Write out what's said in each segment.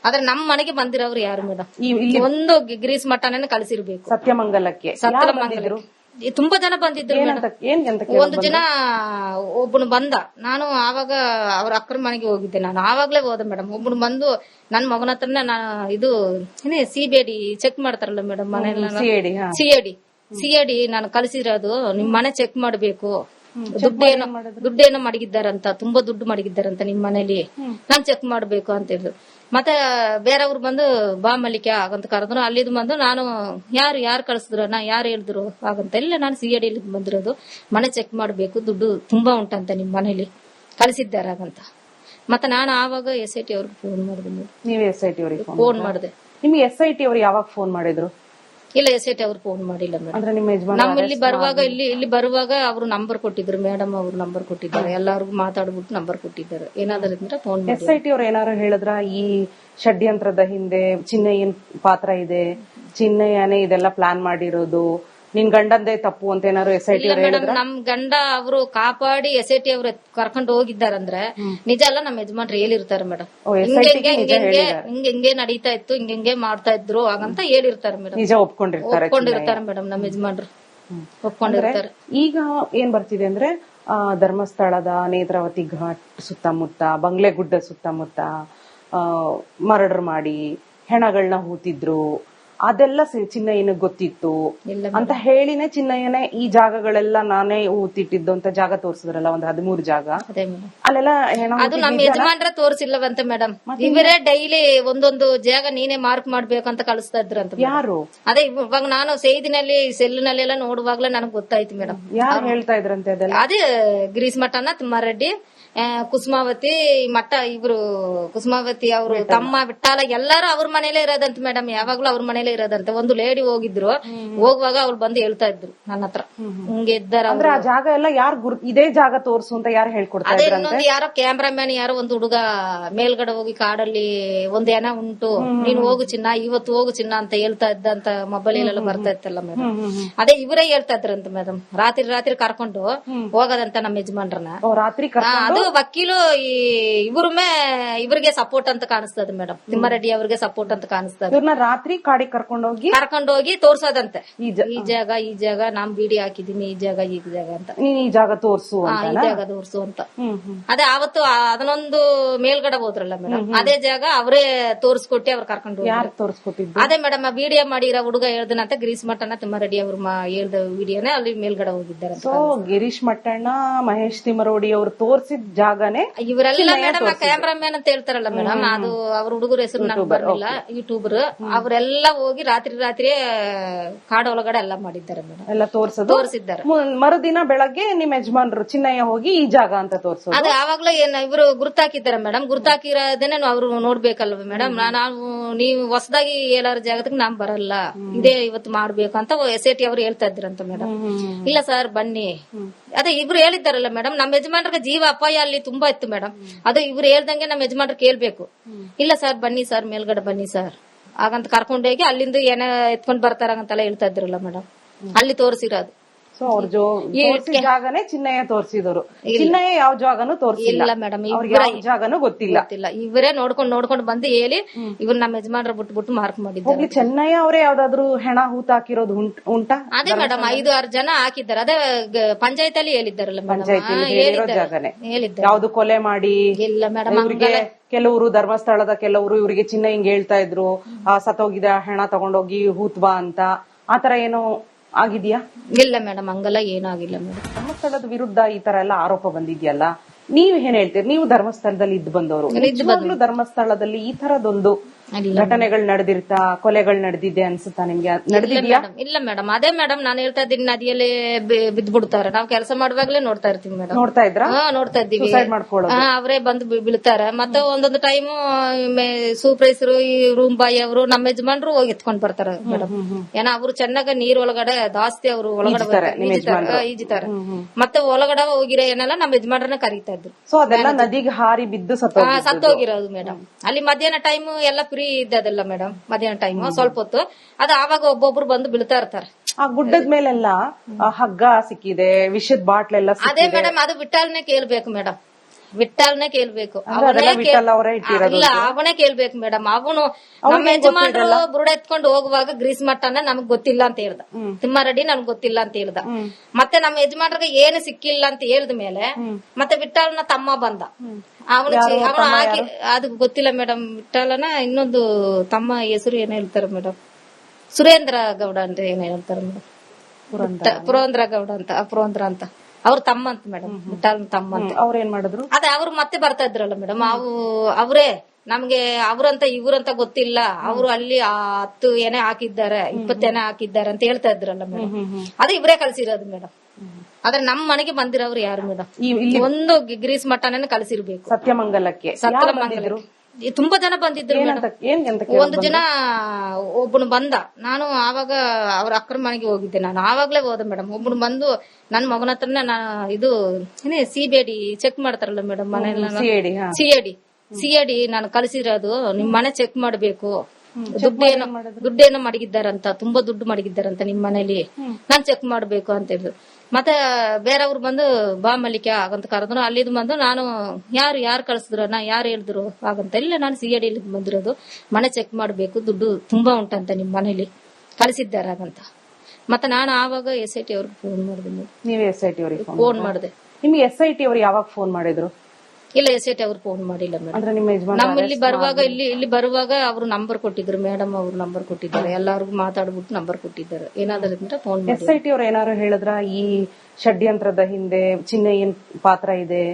ಆದ್ರೆ ನಮ್ ಮನೆಗೆ ಬಂದಿರೋರು ಯಾರು ಮೇಡಮ್ ಒಂದು ಗ್ರೀಸ್ ಮಠನೇ ಕಳಿಸಿರ್ಬೇಕು ಸತ್ಯಮಂಗಲಕ್ಕೆ ತುಂಬಾ ಜನ ಬಂದಿದ್ರು ಒಂದು ಜನ ಒಬ್ಬನು ಬಂದ. ನಾನು ಆವಾಗ ಅವ್ರ ಅಕ್ಕರ ಮನೆಗೆ ಹೋಗಿದ್ದೆ. ನಾನು ಆವಾಗ್ಲೇ ಹೋದೆ ಮೇಡಮ್. ಒಬ್ಬನು ಬಂದು ನನ್ ಮಗನ ಹತ್ರನೇ ಇದು ಸಿಬಿಡಿ ಚೆಕ್ ಮಾಡ್ತಾರಲ್ಲ ಮೇಡಮ್ ಮನೆಯಲ್ಲ, ಸಿಐಡಿ ನಾನು ಕಳಿಸಿರೋದು ನಿಮ್ ಮನೆ ಚೆಕ್ ಮಾಡ್ಬೇಕು, ದುಡ್ಡೇನೋ ಮಡಗಿದ್ದಾರಂತ, ತುಂಬಾ ದುಡ್ಡು ಮಡಗಿದ್ದಾರಂತ ನಿಮ್ ಮನೇಲಿ, ನಾನ್ ಚೆಕ್ ಮಾಡ್ಬೇಕು ಅಂತ ಹೇಳಿದ್ರು. ಮತ್ತೆ ಬೇರೆಯವ್ರು ಬಂದು ಬಾ ಮಲ್ಲಿಕ ಆಗಂತ ಕರೆದ್ರು. ಅಲ್ಲಿದ್ ಬಂದು ನಾನು ಯಾರು ಕಳಿಸಿದ್ರು, ಯಾರು ಹೇಳಿದ್ರು ಹಾಗಂತ. ಇಲ್ಲ ನಾನು ಸಿಐಡಿ ಬಂದಿರೋದು, ಮನೆ ಚೆಕ್ ಮಾಡ್ಬೇಕು, ದುಡ್ಡು ತುಂಬಾ ಉಂಟಂತ ನಿಮ್ ಮನೇಲಿ ಕಳಿಸಿದ್ದಾರೆ ಹಾಗಂತ. ಮತ್ತೆ ನಾನು ಆವಾಗ SIT ಅವ್ರಿಗೆ ಫೋನ್ ಮಾಡಿದೆ. ನೀವು SIT ಅವ್ರಿಗೆ ಫೋನ್ ಮಾಡಿದೆ. ನಿಮ್ಗೆ SIT ಅವ್ರು ಯಾವಾಗ ಫೋನ್ ಮಾಡಿದ್ರು? ಇಲ್ಲ SIT ಅವ್ರು ಫೋನ್ ಮಾಡಿಲ್ಲ ಮೇಡಮ್. ನಮ್ ಇಲ್ಲಿ ಬರುವಾಗ ಅವ್ರು ನಂಬರ್ ಕೊಟ್ಟಿದ್ರು, ಮೇಡಮ್ ಅವ್ರು ನಂಬರ್ ಕೊಟ್ಟಿದ್ದಾರೆ, ಎಲ್ಲಾರ್ಗು ಮಾತಾಡ್ಬಿಟ್ಟು ನಂಬರ್ ಕೊಟ್ಟಿದ್ದಾರೆ. ಏನಾದ್ರೂ ಫೋನ್ SIT ಅವ್ರು ಏನಾದ್ರು ಹೇಳಿದ್ರ ಈ ಷಡ್ಯಂತ್ರದ ಹಿಂದೆ ಚಿನ್ನಯ್ಯನ್ ಪಾತ್ರ ಇದೆ, ಚಿನ್ನಯ್ಯನೇ ಇದೆಲ್ಲ ಪ್ಲಾನ್ ಮಾಡಿರೋದು, ನಿನ್ ಗಂಡಂದೇ ತಪ್ಪು ಅಂತ ಏನಾದ್ರು SIT ಅವ್ರು ಹೇಳಿದ್ರ? ನಮ್ ಗಂಡ ಅವರು ಕಾಪಾಡಿ SIT ಅವ್ರು ಕರ್ಕೊಂಡು ಹೋಗಿದ್ದಾರಂದ್ರೆ ನಿಜ ಅಲ್ಲ, ನಮ್ ಯಜಮಾನ್ರು ಹೇಳಿರ್ತಾರೆ ಮೇಡಮ್. ಹಿಂಗೆ ನಡೀತಾ ಇತ್ತು, ಹಿಂಗೆ ಮಾಡ್ತಾ ಇದ್ರು ಹಾಗಂತ ಹೇಳಿರ್ತಾರೆ ಮೇಡಮ್. ನಿಜ ಒಪ್ಕೊಂಡಿರ್ತಾರೆ ಮೇಡಮ್ ನಮ್ ಯಜಮಾನ್ರು ಒಪ್ಕೊಂಡಿರ್ತಾರೆ. ಈಗ ಏನ್ ಬರ್ತಿದೆ ಅಂದ್ರೆ ಧರ್ಮಸ್ಥಳದ ನೇತ್ರಾವತಿ ಘಾಟ್ ಸುತ್ತಮುತ್ತ, ಬಂಗ್ಲೆಗುಡ್ಡ ಸುತ್ತಮುತ್ತ ಮರ್ಡರ್ ಮಾಡಿ ಹೆಣಗಳನ್ನ ಹೂತಿದ್ರು, ಅದೆಲ್ಲ ಚಿನ್ನಯ್ಯನ ಗೊತ್ತಿತ್ತು ಅಂತ ಹೇಳಿನೇ ಚಿನ್ನಯ್ಯನೇ ಈ ಜಾಗಗಳೆಲ್ಲ ನಾನೇ ಊತಿಟ್ಟಿದ್ದು ಅಂತ ಜಾಗ ತೋರಿಸಿದ್ರಲ್ಲ, ಒಂದ್ 13 ಜಾಗ. ಅಲ್ಲೆಲ್ಲ ಅದು ನಮ್ ಯಜಮಾನ್ರ ತೋರಿಸಿಲ್ಲವಂತೆ ಮೇಡಮ್. ಇವರೇ ಡೈಲಿ ಒಂದೊಂದು ಜಾಗ ನೀನೇ ಮಾರ್ಕ್ ಮಾಡ್ಬೇಕು ಅಂತ ಕಳಿಸ್ತಾ ಇದ್ರಂತ. ಯಾರು? ಅದೇ ಇವಾಗ ನಾನು ಸೇದಿನಲ್ಲಿ ಸೆಲ್ನಲ್ಲೆಲ್ಲ ನೋಡುವಾಗ್ಲೇ ನನಗ್ ಗೊತ್ತಾಯ್ತು ಮೇಡಮ್. ಯಾರು ಹೇಳ್ತಾ ಇದ್ರಂತೆ ಅದೆಲ್ಲ? ಅದೇ ಗಿರೀಶ್ ಮಠನ, ತಿಮ್ಮಾರೆಡ್ಡಿ, ಕುಸುಮಾವತಿ ಮಠ, ಇವ್ರು ಕುಸುಮಾವತಿ ಅವರು ತಮ್ಮ ಬಿಟ್ಟಾಲ ಎಲ್ಲಾರು ಅವ್ರ ಮನೇಲೆ ಇರೋದಂತ ಮೇಡಮ್. ಯಾವಾಗ್ಲೂ ಅವ್ರ ಮನೇಲೆ ಇರೋದಂತೆ. ಒಂದು ಲೇಡಿ ಹೋಗಿದ್ರು, ಹೋಗುವಾಗ ಅವ್ರು ಬಂದು ಹೇಳ್ತಾ ಇದ್ರು ನನ್ನ ಹತ್ರ, ಹಿಂಗೆ ಇದ್ದಾರ. ಅಂದ್ರೆ ಆ ಜಾಗ ಎಲ್ಲ ಯಾರು ಇದೇ ಜಾಗ ತೋರ್ಸು ಅಂತ ಯಾರು ಹೇಳ್ಕೊಡ್ತಾರೆ? ಅದೇ ಇನ್ನೊಂದು ಯಾರೋ ಕ್ಯಾಮ್ರಾಮ್ಯಾನ್ ಯಾರೋ ಒಂದು ಹುಡುಗ ಮೇಲ್ಗಡೆ ಹೋಗಿ ಕಾಡಲ್ಲಿ ಒಂದ್ ಏನ ಉಂಟು, ನೀನ್ ಹೋಗು ಚಿನ್ನ, ಇವತ್ತು ಹೋಗು ಚಿನ್ನ ಅಂತ ಹೇಳ್ತಾ ಇದ್ದಂತ ಮೊಬೈಲ್ ಎಲ್ಲ ಬರ್ತಾ ಇತ್ತಲ್ಲ ಮೇಡಮ್. ಅದೇ ಇವರೇ ಹೇಳ್ತಾ ಇದ್ರಂತ ಮೇಡಮ್. ರಾತ್ರಿ ಕರ್ಕೊಂಡು ಹೋಗದಂತ ನಮ್ಮ ಯಜಮಾನ್ರನ್ನ. ರಾತ್ರಿ ಅದು ವಕೀಲು ಇವ್ರಿಗೆ ಸಪೋರ್ಟ್ ಅಂತ ಕಾಣಿಸ್ತದೆ ಮೇಡಮ್. ತಿಮ್ಮಾರೆಡ್ಡಿ ಅವ್ರಿಗೆ ಸಪೋರ್ಟ್ ಅಂತ ಕಾಣಿಸ್ತದೆ. ರಾತ್ರಿ ಕಾಡಿಗೆ ಕರ್ಕೊಂಡೋಗಿ ತೋರ್ಸೋದಂತೆ. ಈ ಜಾಗ ನಾನ್ ಬಿಡಿ ಹಾಕಿದೀನಿ, ಈ ಜಾಗ ಅಂತ, ಈ ಜಾಗ ತೋರ್ಸು, ಈ ಜಾಗ ತೋರ್ಸು ಅಂತ. ಅದೇ ಅವತ್ತು ಅದನ್ನೊಂದು ಮೇಲ್ಗಡೆ ಹೋದ್ರಲ್ಲ ಮೇಡಮ್, ಅದೇ ಜಾಗ ಅವರೇ ತೋರ್ಸ್ಕೊಟ್ಟಿ ಅವ್ರು ಕರ್ಕೊಂಡು ತೋರ್ಸ್ಕೊಟ್ಟಿದ್ದು. ಅದೇ ಮೇಡಮ್, ಆ ವಿಡಿಯೋ ಮಾಡಿರೋ ಹುಡುಗ ಹೇಳ್ದನಂತ ಗಿರೀಶ್ ಮಠನ ತಿಮ್ಮಾರೆಡ್ಡಿ ಅವ್ರು ಹೇಳ್ದ ವಿಡಿಯೋನೇ ಅಲ್ಲಿ ಮೇಲ್ಗಡೆ ಹೋಗಿದ್ದಾರೆ. ಗಿರೀಶ್ ಮಠಣ್ಣ, ಮಹೇಶ್ ತಿಮ್ಮರೋಡಿ ಅವ್ರು ತೋರ್ಸಿದ ಜಾಗನೇ ಇವರೆಲ್ಲ ಮೇಡಮ್. ಕ್ಯಾಮ್ರಾಮ್ಯಾನ್ ಅಂತ ಹೇಳ್ತಾರಲ್ಲ ಮೇಡಮ್, ಅದು ಅವ್ರ ಹುಡುಗರ ಹೆಸರು ನನಗೆ ಬರಲಿಲ್ಲ, ಯೂಟ್ಯೂಬರ್. ಅವರೆಲ್ಲ ಹೋಗಿ ರಾತ್ರಿ ಕಾಡ ಒಳಗಡೆ ಎಲ್ಲ ಮಾಡಿದ್ದಾರೆ ಮೇಡಮ್, ಎಲ್ಲ ತೋರಿಸಿದ್ದಾರೆ. ಮರುದಿನ ಬೆಳಗ್ಗೆ ನಿಮ್ ಯಜಮಾನ್ರು ಚಿನ್ನಯ್ಯ ಹೋಗಿ ಈ ಜಾಗ ಅಂತ ತೋರಿಸೋದು. ಅದೇ ಆವಾಗ್ಲೂ ಇವರು ಗುರ್ತಾಕಿದ್ದಾರೆ ಮೇಡಮ್. ಗುರ್ತಾಕಿರೋದೇನೆ ಅವ್ರು ನೋಡ್ಬೇಕಲ್ವ ಮೇಡಮ್. ನೀವು ಹೊಸದಾಗಿ ಎಲ್ಲಾರ ಜಾಗಕ್ಕೆ ನಾನ್ ಬರಲ್ಲ, ಇದೇ ಇವತ್ತು ಮಾಡ್ಬೇಕು ಅಂತ SIT ಅವ್ರು ಹೇಳ್ತಾ ಇದ್ರಂತ ಮೇಡಮ್. ಇಲ್ಲ ಸರ್ ಬನ್ನಿ, ಅದೇ ಇಬ್ರು ಹೇಳಿದ್ದಾರಲ್ಲ ಮೇಡಮ್. ನಮ್ಮ ಯಜಮಾನ್ರಿಗೆ ಜೀವ ಅಪಾಯ ಅಲ್ಲಿ ತುಂಬಾ ಇತ್ತು ಮೇಡಮ್. ಅದು ಇವ್ರು ಹೇಳ್ದಂಗೆ ನಮ್ಮ ಯಜಮಾನ್ರು ಕೇಳ್ಬೇಕು. ಇಲ್ಲ ಸರ್ ಬನ್ನಿ ಸರ್, ಮೇಲ್ಗಡೆ ಬನ್ನಿ ಸರ್ ಹಾಗಂತ ಕರ್ಕೊಂಡೋಗಿ ಅಲ್ಲಿಂದ ಏನ ಎತ್ಕೊಂಡ್ ಬರ್ತಾರಂತೆಲ್ಲ ಹೇಳ್ತಾ ಇದ್ರಲ್ಲ ಮೇಡಮ್. ಅಲ್ಲಿ ತೋರಿಸಿರೋದು. ಜಾಗನೇ ಚಿನ್ನಯ್ಯ ತೋರಿಸಿದವರು. ಚಿನ್ನಯ್ಯ ಯಾವ ಜಾಗನೂ ತೋರಿಸಿಲ್ಲ ಮೇಡಮ್. ಜಾಗನೂ ಗೊತ್ತಿಲ್ಲ. ಇವರೇ ನೋಡ್ಕೊಂಡು ಬಂದು ಹೇಳಿ ಇವ್ರು ನಮ್ಮ ಯಜಮಾನ್ರ ಬಿಟ್ಬಿಟ್ಟು ಮಾರ್ಕ್ ಮಾಡಿದ್ದಾರೆ. ಚೆನ್ನಯ್ಯ ಅವರೇ ಯಾವ್ದಾದ್ರು ಹೆಣ ಹೂತ ಹಾಕಿರೋದು ಉಂಟಾ? ಅದೇ ಮೇಡಮ್ 5-6 ಜನ ಹಾಕಿದ್ದಾರೆ. ಅದೇ ಪಂಚಾಯತ್ ಅಲ್ಲಿ ಹೇಳಿದ್ದಾರಲ್ಲ ಜಾಗನೇ ಯಾವ್ದು ಕೊಲೆ ಮಾಡಿ ಇಲ್ಲ ಮೇಡಮ್. ಕೆಲವರು ಧರ್ಮಸ್ಥಳದ ಕೆಲವರು ಇವರಿಗೆ ಚಿನ್ನ ಹಿಂಗ್ ಹೇಳ್ತಾ ಇದ್ರು, ಸತ್ತೋಗಿದ ಹೆಣ ತಗೊಂಡೋಗಿ ಹೂತ್ವಾ ಅಂತ. ಆತರ ಏನೋ ಆಗಿದ್ಯಾ? ಇಲ್ಲ ಮೇಡಮ್, ಹಂಗಲ್ಲ ಏನೂ ಆಗಿಲ್ಲ ಮೇಡಮ್. ಧರ್ಮಸ್ಥಳದ ವಿರುದ್ಧ ಈ ತರ ಎಲ್ಲ ಆರೋಪ ಬಂದಿದ್ಯಲ್ಲ, ನೀವ್ ಏನ್ ಹೇಳ್ತೀರಿ? ನೀವು ಧರ್ಮಸ್ಥಳದಲ್ಲಿ ಇದ್ದು ಬಂದವರು, ಧರ್ಮಸ್ಥಳದಲ್ಲಿ ಈ ತರದೊಂದು ಘಟನೆಗಳು ನಡೆದಿರ್ತಾ, ಕೊಲೆಗಳು ನಡೆದಿದೆ ಅನ್ಸುತ್ತಾ ನಿಮ್ಗೆ? ನಡೆದಿದ್ಯಾ? ಇಲ್ಲ ಮೇಡಮ್, ಅದೇ ಮೇಡಮ್ ನಾನು ಹೇಳ್ತಾ ಇದ್ದೀನಿ, ನದಿಯಲ್ಲಿ ಬಿದ್ದ್ಬಿಡ್ತಾರೆ. ನಾವು ಕೆಲಸ ಮಾಡುವಾಗ್ಲೇ ನೋಡ್ತಾ ಇರ್ತೀವಿ ಮೇಡಮ್. ನೋಡ್ತಾ ಇದ್ರ? ನೋಡ್ತಾ ಇದ್ದೀವಿ. ಅವರೇ ಬಂದು ಬೀಳ್ತಾರೆ. ಮತ್ತೆ ಒಂದೊಂದು ಟೈಮು ಸೂಪರ್ವೈಸರ್, ಈ ರೂಮ್ ಬಾಯ್ ಅವರು, ನಮ್ಮ ಯಜಮಾನ್ರು ಹೋಗಿ ಎತ್ಕೊಂಡ್ ಬರ್ತಾರೆ ಮೇಡಮ್. ಏನೋ ಅವ್ರು ಚೆನ್ನಾಗ ನೀರ್ ಒಳಗಡೆ ಜಾಸ್ತಿ ಅವರು ಒಳಗಡೆ ಈಜಿತಾರೆ. ಮತ್ತೆ ಒಳಗಡೆ ಹೋಗಿರೋ ಏನೆಲ್ಲ ನಮ್ಮ ಯಜಮಾನ್ರನ್ನ ಕರೀತಾ ಇದ್ರು. ಸೊ ಅದೆಲ್ಲ ನದಿಗೆ ಹಾರಿ ಬಿದ್ದು ಸತ್ತೋಗಿರೋದು ಮೇಡಮ್. ಅಲ್ಲಿ ಮಧ್ಯಾಹ್ನ ಟೈಮ್ ಎಲ್ಲ ಫ್ರೀ ಇದ್ದದಲ್ಲ ಮೇಡಮ್. ಮಧ್ಯಾಹ್ನ ಟೈಮ್ ಸ್ವಲ್ಪ ಹೊತ್ತು ಅದು ಆವಾಗ ಒಬ್ಬೊಬ್ರು ಬಂದು ಬೀಳ್ತಾ ಇರ್ತಾರೆ. ಆ ಗುಡ್ಡದ ಮೇಲೆಲ್ಲ ಹಗ್ಗ ಸಿಕ್ಕಿದೆ, ವಿಷದ ಬಾಟ್ಲೆಲ್ಲ. ಅದೇ ಮೇಡಮ್, ಅದು ಬಿಟ್ಟಾಲ್ನೇ ಕೇಳ್ಬೇಕು ಮೇಡಮ್. ವಿಠಲ್ನೇ ಕೇಳ್ಬೇಕು. ವಿಠಲ್ ಅವರೇ ಇಟ್ಟಿರೋದು. ಇಲ್ಲ, ಅವನೇ ಕೇಳ್ಬೇಕು ಮೇಡಮ್. ಅವನು ನಮ್ಮ ಯಜಮಾನ್ರು ಬುರುಡ ಎತ್ಕೊಂಡು ಹೋಗುವಾಗ ಗ್ರೀಸ್ ಮಟ್ಟನ ನಮಗ್ ಗೊತ್ತಿಲ್ಲ ಅಂತ ಹೇಳ್ದ. ತಿಮ್ಮಾರೆಡ್ಡಿ ನಮ್ಗ್ ಗೊತ್ತಿಲ್ಲ ಅಂತ ಹೇಳ್ದ. ಮತ್ತೆ ನಮ್ಮ ಯಜಮಾನ್ರಿಗೆ ಏನು ಸಿಕ್ಕಿಲ್ಲ ಅಂತ ಹೇಳಿದ ಮೇಲೆ ಮತ್ತೆ ವಿಠಲ್ನ ತಮ್ಮ ಬಂದ. ಅವನು ಹಾಕಿ ಅದು ಗೊತ್ತಿಲ್ಲ ಮೇಡಮ್. ವಿಠಲನ ಇನ್ನೊಂದು ತಮ್ಮ ಹೆಸರು ಏನ್ ಹೇಳ್ತಾರೆ ಮೇಡಮ್, ಸುರೇಂದ್ರ ಗೌಡ ಅಂತ ಏನ್ ಹೇಳ್ತಾರೆ ಮೇಡಮ್, ಪುರಂದ್ರ ಗೌಡ ಅಂತ, ಪುರಂದ್ರ ಅಂತ ಅವ್ರ ತಮ್ಮ ಅಂತ ಮೇಡಮ್, ವಿಠಲ್ ತಮ್ಮ ಅಂತ. ಅವ್ರ ಏನ್ ಮಾಡಿದ್ರು? ಅದೇ ಅವ್ರು ಮತ್ತೆ ಬರ್ತಾ ಇದ್ರಲ್ಲ ಮೇಡಮ್, ಅವ್ರೇ ನಮ್ಗೆ ಅವ್ರಂತ ಇವ್ರಂತ ಗೊತ್ತಿಲ್ಲ, ಅವ್ರು ಅಲ್ಲಿ 10 ಎನೆ ಹಾಕಿದ್ದಾರೆ, 20 ಎನೆ ಹಾಕಿದ್ದಾರೆ ಅಂತ ಹೇಳ್ತಾ ಇದ್ರಲ್ಲ ಮೇಡಮ್. ಅದೇ ಇವರೇ ಕಳ್ಸಿರೋದು ಮೇಡಮ್. ಆದ್ರೆ ನಮ್ ಮನೆಗೆ ಬಂದಿರೋರು ಯಾರು ಮೇಡಮ್? ಒಂದು ಗ್ರೀಸ್ ಮಟ್ಟನೇ ಕಳ್ಸಿರ್ಬೇಕು. ಸತ್ಯಮಂಗಲಕ್ಕೆ ತುಂಬಾ ಜನ ಬಂದಿದ್ರು ಮೇಡಮ್. ಒಂದು ಜನ ಒಬ್ಬನು ಬಂದ, ನಾನು ಆವಾಗ ಅವ್ರ ಅಕ್ಕರ ಮನೆಗೆ ಹೋಗಿದ್ದೆ. ನಾನು ಆವಾಗ್ಲೇ ಹೋದೆ ಮೇಡಮ್. ಒಬ್ಬನು ಬಂದು ನನ್ ಮಗನ ಹತ್ರನ ಇದು ಸಿಬಿಡಿ ಚೆಕ್ ಮಾಡ್ತಾರಲ್ಲ ಮೇಡಮ್, ಮನೆಯಲ್ಲ ಸಿಐಡಿ ನಾನು ಕಳಿಸಿರೋದು ನಿಮ್ ಮನೆ ಚೆಕ್ ಮಾಡ್ಬೇಕು, ದುಡ್ಡೇನೋ ಮಡಗಿದ್ದಾರಂತ, ತುಂಬಾ ದುಡ್ಡು ಮಡಗಿದ್ದಾರಂತ ನಿಮ್ ಮನೇಲಿ, ನಾನ್ ಚೆಕ್ ಮಾಡ್ಬೇಕು ಅಂತ ಹೇಳಿದ್ರು. ಮತ್ತೆ ಬೇರೆಯವ್ರು ಬಂದು ಬಾ ಮಲ್ಲಿಕ ಆಗಂತ ಕರೆದ್ರು. ಅಲ್ಲಿದ್ ಬಂದು ನಾನು ಯಾರು ಕಳ್ಸಿದ್ರು, ಯಾರು ಹೇಳಿದ್ರು ಆಗಂತ. ಇಲ್ಲ, ನಾನು ಸಿಐಡಿ ಬಂದಿರೋದು, ಮನೆ ಚೆಕ್ ಮಾಡ್ಬೇಕು, ದುಡ್ಡು ತುಂಬಾ ಉಂಟಂತ ನಿಮ್ ಮನೇಲಿ, ಕಳಿಸಿದ್ದಾರೆ ಆಗಂತ. ಮತ್ತೆ ನಾನು ಆವಾಗ SIT ಅವ್ರಿಗೆ ಫೋನ್ ಮಾಡಿದೆ. ನೀವು SIT ಅವ್ರಿಗೆ ಫೋನ್ ಮಾಡಿದೆ? ನಿಮ್ಗೆ SIT ಅವ್ರು ಯಾವಾಗ ಫೋನ್ ಮಾಡಿದ್ರು? ಇಲ್ಲ, SIT ಅವ್ರು ಫೋನ್ ಮಾಡಿಲ್ಲ ಮೇಡಮ್. ನಮ್ಮ ಇಲ್ಲಿ ಬರುವಾಗ ಅವ್ರು ನಂಬರ್ ಕೊಟ್ಟಿದ್ರು ಮೇಡಮ್, ಅವ್ರು ನಂಬರ್ ಕೊಟ್ಟಿದ್ದಾರೆ, ಎಲ್ಲಾರ್ಗು ಮಾತಾಡ್ಬಿಟ್ಟು ನಂಬರ್ ಕೊಟ್ಟಿದ್ದಾರೆ. ಏನಾದ್ರೂ ಫೋನ್ ಮಾಡಿ SIT ಅವ್ರು ಏನಾದ್ರು ಹೇಳಿದ್ರ ಈ ಷಡ್ಯಂತ್ರದ ಹಿಂದೆ ಚಿನ್ನಯ್ಯನ್ ಪಾತ್ರ ಇದೆ,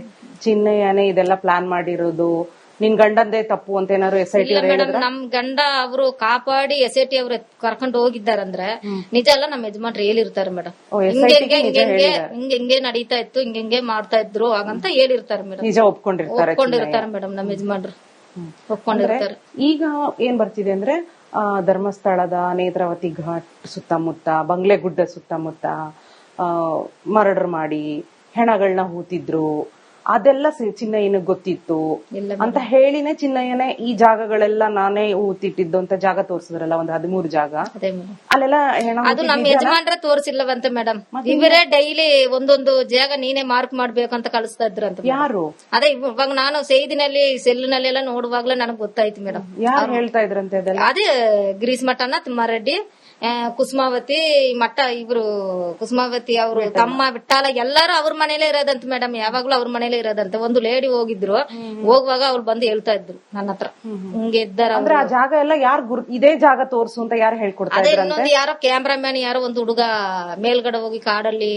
ಚಿನ್ನಯ್ಯನೇ ಇದೆಲ್ಲ ಪ್ಲಾನ್ ಮಾಡಿರೋದು, ನಿನ್ ಗಂಡಂದೇ ತಪ್ಪು ಅಂತ ಏನಾದ್ರು SIT ಅವ್ರು ಹೇಳಿದ್ರ? ನಮ್ ಗಂಡ ಅವರು ಕಾಪಾಡಿ SIT ಅವ್ರು ಕರ್ಕೊಂಡು ಹೋಗಿದ್ದಾರಂದ್ರೆ ನಿಜ ಅಲ್ಲ, ನಮ್ಮ ಯಜಮಾನ್ರು ಹೇಳಿರ್ತಾರೆ ಮೇಡಮ್. ಹಿಂಗೆ ನಡೀತಾ ಇತ್ತು, ಹಿಂಗೆ ಮಾಡ್ತಾ ಇದ್ರು ಹಾಗಂತ ಹೇಳಿರ್ತಾರೆ ಮೇಡಮ್. ನಿಜ ಒಪ್ಕೊಂಡಿರ್ತಾರೆ ಮೇಡಮ್ ನಮ್ಮ ಯಜಮಾನ್ರು, ಒಪ್ಕೊಂಡಿರ್ತಾರೆ. ಈಗ ಏನ್ ಬರ್ತಿದೆ ಅಂದ್ರೆ ಧರ್ಮಸ್ಥಳದ ನೇತ್ರಾವತಿ ಘಾಟ್ ಸುತ್ತಮುತ್ತ, ಬಂಗ್ಲೆಗುಡ್ಡ ಸುತ್ತಮುತ್ತ ಮರ್ಡರ್ ಮಾಡಿ ಹೆಣಗಳನ್ನ ಹೂತಿದ್ರು, ಅದೆಲ್ಲ ಚಿನ್ನಯ್ಯನ ಗೊತ್ತಿತ್ತು ಅಂತ ಹೇಳಿನೇ ಚಿನ್ನಯ್ಯನೇ ಈ ಜಾಗಗಳೆಲ್ಲ ನಾನೇ ಊತಿಟ್ಟಿದ್ದು ಅಂತ ಜಾಗ ತೋರಿಸಿದ್ರಲ್ಲ, ಒಂದು 13 ಜಾಗ. ಅಲ್ಲೆಲ್ಲ ಅದು ನಮ್ಮ ಯಜಮಾನ್ರೆ ತೋರಿಸಿಲ್ಲವಂತೆ ಮೇಡಮ್. ಇವರೇ ಡೈಲಿ ಒಂದೊಂದು ಜಾಗ ನೀನೇ ಮಾರ್ಕ್ ಮಾಡ್ಬೇಕು ಅಂತ ಕಳಿಸ್ತಾ ಇದ್ರಂತ. ಯಾರು? ಅದೇ ಇವಾಗ ನಾನು ಸೇದಿನಲ್ಲಿ ಸೆಲ್ನಲ್ಲೆಲ್ಲ ನೋಡುವಾಗ್ಲೇ ನನಗ್ ಗೊತ್ತಾಯ್ತು ಮೇಡಮ್. ಯಾರು ಹೇಳ್ತಾ ಇದ್ರಂತೆ ಅದೆಲ್ಲ? ಅದೇ ಗ್ರೀಸ್ ಮಠನ, ತಿಮ್ಮಾರೆಡ್ಡಿ, ಕುಸುಮಾವತಿ ಮಠ, ಇವ್ರು ಕುಸುಮಾವತಿ ಅವರು ತಮ್ಮ ವಿಠಾಲ ಎಲ್ಲಾರು ಅವ್ರ ಮನೇಲೆ ಇರೋದಂತ ಮೇಡಮ್. ಯಾವಾಗ್ಲೂ ಅವ್ರ ಮನೇಲೆ ಇರೋದಂತೆ. ಒಂದು ಲೇಡಿ ಹೋಗಿದ್ರು, ಹೋಗುವಾಗ ಅವ್ರು ಬಂದು ಹೇಳ್ತಾ ಇದ್ರು ನನ್ನ ಹತ್ರ, ಹಿಂಗೆ ಇದ್ದಾರ. ಅಂದ್ರೆ ಆ ಜಾಗ ಎಲ್ಲ ಯಾರು ಇದೇ ಜಾಗ ತೋರ್ಸು ಅಂತ ಯಾರು ಹೇಳ್ಕೊಡ್ತಾರೆ? ಅದೇ ಇನ್ನೊಂದು ಯಾರೋ ಕ್ಯಾಮ್ರಾಮ್ಯಾನ್ ಯಾರೋ ಒಂದು ಹುಡುಗ ಮೇಲ್ಗಡೆ ಹೋಗಿ ಕಾಡಲ್ಲಿ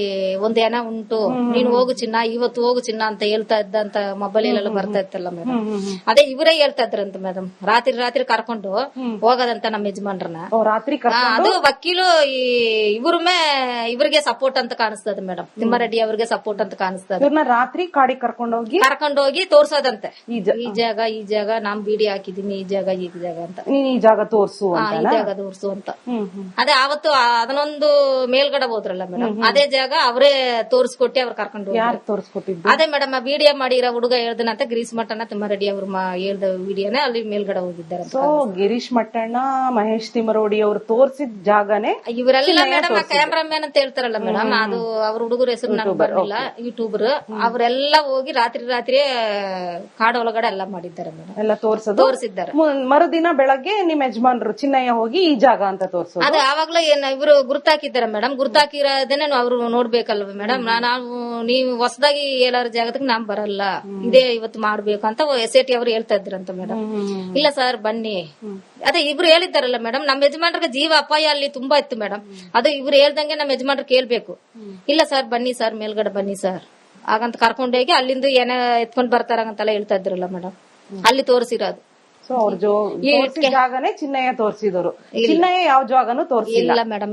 ಒಂದ್ ಏನ ಉಂಟು, ನೀನು ಹೋಗು ಚಿನ್ನ, ಇವತ್ತು ಹೋಗು ಚಿನ್ನ ಅಂತ ಹೇಳ್ತಾ ಇದ್ದ ಅಂತ ಮೊಬೈಲ್ ಎಲ್ಲ ಬರ್ತಾ ಇತ್ತಲ್ಲ ಮೇಡಮ್. ಅದೇ ಇವರೇ ಹೇಳ್ತಾ ಇದ್ರಂತ ಮೇಡಮ್, ರಾತ್ರಿ ಕರ್ಕೊಂಡು ಹೋಗೋದಂತ ನಮ್ಮ ಯಜಮಾನ್ರನ್ನ. ರಾತ್ರಿ ಅದು ವಕೀಲು ಇವ್ರಿಗೆ ಸಪೋರ್ಟ್ ಅಂತ ಕಾಣಿಸ್ತದೆ ಮೇಡಮ್, ತಿಮ್ಮಾರೆಡ್ಡಿ ಅವ್ರಿಗೆ ಸಪೋರ್ಟ್ ಅಂತ ಕಾಣಿಸ್ತದೆ. ರಾತ್ರಿ ಕಾಡಿಗೆ ಕರ್ಕೊಂಡೋಗಿ ತೋರ್ಸೋದಂತೆ, ಈ ಜಾಗ ನಾನ್ ಬಿಡಿ ಹಾಕಿದೀನಿ, ಈ ಜಾಗ ಅಂತ, ಈ ಜಾಗ ತೋರ್ಸು ಅಂತ. ಅದೇ ಅವತ್ತು ಅದನ್ನೊಂದು ಮೇಲ್ಗಡೆ ಹೋದ್ರಲ್ಲ ಮೇಡಮ್, ಅದೇ ಜಾಗ ಅವರೇ ತೋರ್ಸ್ಕೊಟ್ಟಿ ಅವ್ರು ಕರ್ಕೊಂಡು ತೋರ್ಸ್ಕೊಟ್ಟಿದ್ದು. ಅದೇ ಮೇಡಮ್, ಆ ವಿಡಿಯೋ ಮಾಡಿರೋ ಹುಡುಗ ಹೇಳ್ದನಂತ, ಗಿರೀಶ್ ಮಠನ ತಿಮ್ಮಾರೆಡ್ಡಿ ಅವ್ರು ಹೇಳ್ದ ವಿಡಿಯೋನೇ ಅಲ್ಲಿ ಮೇಲ್ಗಡೆ ಹೋಗಿದ್ದಾರೆ. ಸೊ ಗಿರೀಶ್ ಮಠಣ್ಣ, ಮಹೇಶ್ ತಿಮ್ಮರೋಡಿ ಅವ್ರು ತೋರ್ಸಿದ ಜಾಗನೇ ಇವರೆಲ್ಲ ಮೇಡಮ್. ಕ್ಯಾಮ್ರಾಮ್ಯಾನ್ ಅಂತ ಹೇಳ್ತಾರಲ್ಲ ಮೇಡಮ್, ಅದು ಅವ್ರ ಹುಡುಗರ ಹೆಸರು ನನಗೆ ಬರಲಿಲ್ಲ, ಯೂಟ್ಯೂಬರ್. ಅವರೆಲ್ಲ ಹೋಗಿ ರಾತ್ರಿ ಕಾಡೊಳಗಡೆ ಎಲ್ಲ ಮಾಡಿದ್ದಾರೆ ಮೇಡಮ್, ಎಲ್ಲ ತೋರಿಸಿದ್ದಾರೆ. ಮರುದಿನ ಬೆಳಗ್ಗೆ ನಿಮ್ ಯಜಮಾನ್ರು ಚಿನ್ನಯ್ಯ ಹೋಗಿ ಈ ಜಾಗ ಅಂತ ತೋರಿಸೋದು. ಅದೇ ಆವಾಗ್ಲೂ ಇವರು ಗುರ್ತಾಕಿದ್ದಾರೆ ಮೇಡಮ್. ಗುರ್ತಾಕಿರೋದೇನೆ ಅವ್ರು ನೋಡ್ಬೇಕಲ್ವ ಮೇಡಮ್. ನೀವು ಹೊಸದಾಗಿ ಎಲ್ಲಾರ ಜಾಗಕ್ಕೆ ನಾನ್ ಬರಲ್ಲ, ಇದೇ ಇವತ್ತು ಮಾಡ್ಬೇಕು ಅಂತ SIT ಅವ್ರು ಹೇಳ್ತಾ ಇದ್ರಂತ ಮೇಡಮ್. ಇಲ್ಲ ಸರ್ ಬನ್ನಿ, ಅದೇ ಇಬ್ರು ಹೇಳಿದ್ದಾರಲ್ಲ ಮೇಡಮ್. ನಮ್ಮ ಯಜಮಾನ್ರಿಗೆ ಜೀವ ಅಪಾಯ ಅಲ್ಲಿ ತುಂಬಾ ಇತ್ತು ಮೇಡಮ್. ಅದು ಇವ್ರು ಹೇಳ್ದಂಗೆ ನಮ್ಮ ಯಜಮಾನ್ರು ಕೇಳ್ಬೇಕು. ಇಲ್ಲ ಸರ್ ಬನ್ನಿ ಸರ್, ಮೇಲ್ಗಡೆ ಬನ್ನಿ ಸರ್ ಹಾಗಂತ ಕರ್ಕೊಂಡೋಗಿ ಅಲ್ಲಿಂದ ಏನ ಎತ್ಕೊಂಡ್ ಬರ್ತಾರಂತೆಲ್ಲ ಹೇಳ್ತಾ ಇದ್ರಲ್ಲ ಮೇಡಮ್, ಅಲ್ಲಿ ತೋರಿಸಿರೋದು. ಸೊ ಅವ್ರ ಜಾಗನೇ ಚಿನ್ನಯ್ಯ ತೋರಿಸಿದವರು. ಚಿನ್ನಯ್ಯ ಯಾವ ಜಾಗನೂ ತೋರಿಸಿಲ್ಲ ಮೇಡಮ್,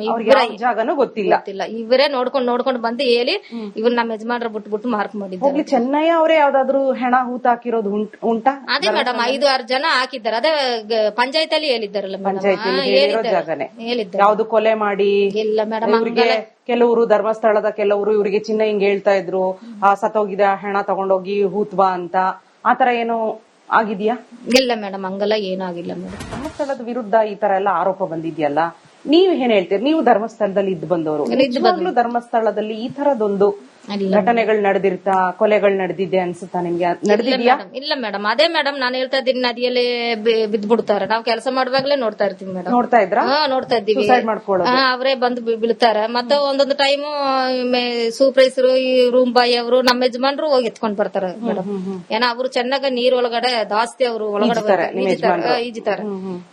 ಜಾಗನೂ ಗೊತ್ತಿಲ್ಲ. ಇವರೇ ನೋಡ್ಕೊಂಡು ಬಂದು ಹೇಳಿ ಇವ್ರು ನಮ್ಮ ಯಜಮಾನ್ರ ಬಿಟ್ಟು ಮಾರ್ಕ್ ಮಾಡಿದ್ರು. ಚೆನ್ನಯ್ಯ ಅವರೇ ಯಾವ್ದಾದ್ರು ಹೆಣ ಹೂತಾಕಿರೋದು ಉಂಟಾ? ಅದೇ ಮೇಡಮ್, 5-6 ಜನ ಹಾಕಿದ್ದಾರೆ. ಅದೇ ಪಂಚಾಯತ್ ಅಲ್ಲಿ ಹೇಳಿದ್ದಾರಲ್ಲ ಹೇಳಿದ್ದಾರೆ. ಯಾವ್ದು ಕೊಲೆ ಮಾಡಿ ಇಲ್ಲ ಮೇಡಮ್. ಕೆಲವರು ಧರ್ಮಸ್ಥಳದ ಕೆಲವರು ಇವರಿಗೆ ಚಿನ್ನ ಹಿಂಗ್ ಹೇಳ್ತಾ ಇದ್ರು, ಸತ್ತೋಗಿದ ಹೆಣ ತಗೊಂಡೋಗಿ ಹೂತ್ವಾ ಅಂತ. ಆತರ ಏನು ಆಗಿದ್ಯಾ? ಇಲ್ಲ ಮೇಡಮ್, ಹಂಗಲ್ಲ ಏನಾಗಿಲ್ಲ ಮೇಡಮ್. ಧರ್ಮಸ್ಥಳದ ವಿರುದ್ಧ ಈ ತರ ಎಲ್ಲ ಆರೋಪ ಬಂದಿದ್ಯಲ್ಲ, ನೀವ್ ಏನ್ ಹೇಳ್ತೀರಿ? ನೀವು ಧರ್ಮಸ್ಥಳದಲ್ಲಿ ಇದ್ದು ಬಂದವರು, ಧರ್ಮಸ್ಥಳದಲ್ಲಿ ಈ ತರದೊಂದು ಘಟನೆಗಳು ನಡೆದಿರ್ತಾ, ಕೊಲೆಗಳು ನಡೆದಿದೆ ಅನ್ಸುತ್ತಾ ನಿಮ್ಗೆ? ನಡೆದಿದ್ಯಾ? ಇಲ್ಲ ಮೇಡಮ್, ಅದೇ ಮೇಡಮ್ ನಾನು ಹೇಳ್ತಾ ಇದ್ದೀನಿ, ನದಿಯಲ್ಲಿ ಬಿದ್ದ್ಬಿಡ್ತಾರೆ. ನಾವು ಕೆಲಸ ಮಾಡುವಾಗ್ಲೇ ನೋಡ್ತಾ ಇರ್ತೀವಿ ಮೇಡಮ್. ನೋಡ್ತಾ ಇದ್ರ? ನೋಡ್ತಾ ಇದ್ದೀವಿ. ಸೂಸೈಡ್ ಮಾಡ್ಕೊಳ್ಳೋದು ಅವರೇ ಬಂದು ಬೀಳ್ತಾರೆ. ಮತ್ತೆ ಒಂದೊಂದು ಟೈಮು ಸೂಪರ್ವೈಸರು, ಈ ರೂಮ್ ಬಾಯ್ ಅವರು, ನಮ್ಮ ಯಜಮಾನ್ರು ಹೋಗಿ ಎತ್ಕೊಂಡ್ ಬರ್ತಾರೆ ಮೇಡಮ್. ಏನೋ ಅವರು ಚೆನ್ನಾಗ ನೀರ್ ಒಳಗಡೆ ಜಾಸ್ತಿ ಅವರು ಒಳಗಡೆ ಈಜಿತಾರೆ.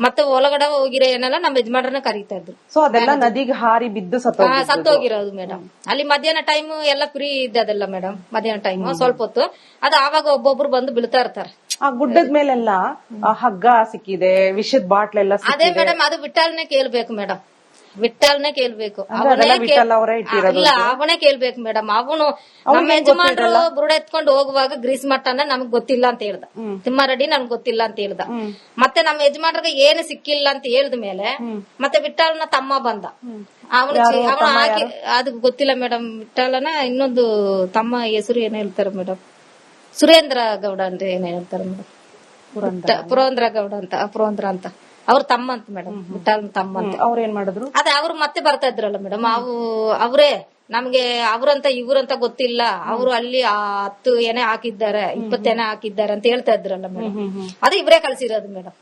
ಮತ್ತೆ ಒಳಗಡೆ ಹೋಗಿರೋ ಏನೆಲ್ಲ ನಮ್ಮ ಯಜಮಾನ್ರನ್ನ ಕರೀತಾ ಇದ್ರು. ಸೊ ಅದೆಲ್ಲ ನದಿಗೆ ಹಾರಿ ಬಿದ್ದು ಸತ್ತೋಗಿರೋದು ಮೇಡಮ್. ಅಲ್ಲಿ ಮಧ್ಯಾಹ್ನ ಟೈಮ್ ಎಲ್ಲ ಫ್ರೀ ಇದ್ದದಲ್ಲ ಮೇಡಮ್. ಮಧ್ಯಾಹ್ನ ಟೈಮ್ ಸ್ವಲ್ಪ ಹೊತ್ತು ಅದು ಆವಾಗ ಒಬ್ಬೊಬ್ರು ಬಂದು ಬೀಳ್ತಾ ಇರ್ತಾರೆ. ಆ ಗುಡ್ಡದ ಮೇಲೆಲ್ಲ ಹಗ್ಗ ಸಿಕ್ಕಿದೆ, ವಿಷದ ಬಾಟ್ಲೆಲ್ಲ. ಅದೇ ಮೇಡಮ್, ಅದು ವಿಠಲ್ನೇ ಕೇಳ್ಬೇಕು ಮೇಡಮ್. ವಿಠಲ್ನೇ ಕೇಳ್ಬೇಕು. ಇಲ್ಲ, ಅವನೇ ಕೇಳ್ಬೇಕು ಮೇಡಮ್. ಅವನು ನಮ್ಮ ಯಜಮಾನ್ರು ಬುರುಡ ಎತ್ಕೊಂಡು ಹೋಗುವಾಗ ಗ್ರೀಸ್ ಮಟ್ಟನ ನಮ್ಗ್ ಗೊತ್ತಿಲ್ಲ ಅಂತ ಹೇಳ್ದ. ತಿಮ್ಮಾರೆಡ್ಡಿ ನಮ್ಗೆ ಗೊತ್ತಿಲ್ಲ ಅಂತ ಹೇಳ್ದ. ಮತ್ತೆ ನಮ್ಮ ಯಜಮಾನ್ರಿಗೆ ಏನು ಸಿಕ್ಕಿಲ್ಲ ಅಂತ ಹೇಳಿದ ಮೇಲೆ ಮತ್ತೆ ವಿಠಲ್ನ ತಮ್ಮ ಬಂದ. ಅವನು ಹಾಕಿ ಅದು ಗೊತ್ತಿಲ್ಲ ಮೇಡಮ್. ವಿಠಲನ ಇನ್ನೊಂದು ತಮ್ಮ ಹೆಸರು ಏನ್ ಹೇಳ್ತಾರೆ ಮೇಡಮ್, ಸುರೇಂದ್ರ ಗೌಡ ಅಂತ ಏನ್ ಹೇಳ್ತಾರೆ ಮೇಡಮ್. ಪುರಂದ್ರ ಗೌಡ ಅಂತ, ಪುರಂದ್ರ ಅಂತ ಅವ್ರ ತಮ್ಮ ಅಂತ ಮೇಡಮ್. ವಿಠಲ್ ತಮ್ಮ ಅಂತ. ಅವ್ರ ಏನ್ ಮಾಡಿದ್ರು? ಅದೇ ಅವ್ರು ಮತ್ತೆ ಬರ್ತಾ ಇದ್ರಲ್ಲ ಮೇಡಮ್. ಅವ್ರೇ ನಮ್ಗೆ ಅವ್ರಂತ ಇವ್ರಂತ ಗೊತ್ತಿಲ್ಲ, ಅವರು ಅಲ್ಲಿ 10 ಎನೆ ಹಾಕಿದ್ದಾರೆ, 20 ಎನೆ ಹಾಕಿದ್ದಾರೆ ಅಂತ ಹೇಳ್ತಾ ಇದ್ರಲ್ಲ ಮೇಡಮ್. ಅದು ಇವ್ರೇ ಕಳ್ಸಿರೋದು ಮೇಡಮ್.